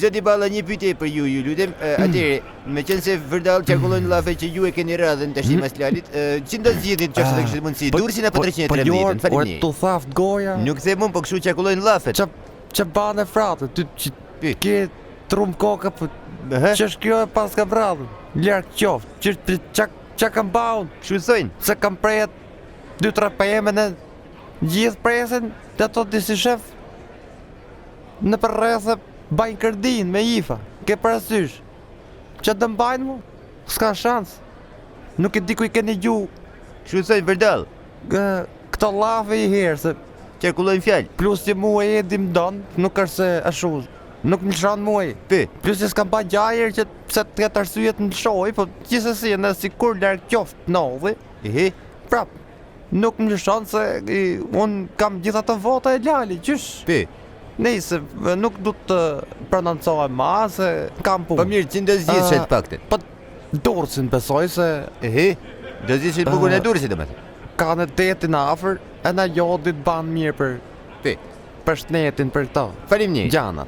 Zoti Balla, një pyetje për ju lutem. Atëre, meqense vërdall çarkullojnë llafe që ju e keni radhën tash mas Lalit, si do zgjidhni nëse do kishit mundësi? Durrësin apo 313? Faleminderit. Tu thaft goja. Nuk them unë, po kështu çarkullojnë llafet. Ç'a bane fratë, ty ke trum koka po. Ç'është kjo e pas ka vrarë? Larg qoftë, ç'a kam baun? Kështu thonë. Se kam prejet 2-3 PM në gjithë presën, të ato disi shef në përrethë bajnë kërdin me IFA, ke parasysh. Që të mbajnë mu? S'ka shans. Nuk e di ku i keni gju. Kështu thonë vërdall. Këto llafe i herë se çarkullojnë fjalë. plus që mua e dim don, nuk është se ashtu. Nuk më lëshon muaj. Plus që s'kam pa gjajer që pse të ketë arsye të më lëshoj, po gjithsesi në sikur larg qoftë ndodhi. Prap, nuk më lëshon se unë kam gjitha të vota e Lali, qysh? Nëse nuk du të prononcohem ma se kam punë. Po mirë, që do zgjidhsh të paktën? Po Durrësin besoj se do zgjidhsh bukën e Durrësit domethënë. Ka në detin afër, e na jodit ban mirë për shnetin për këto. Faleminderit. Gjana.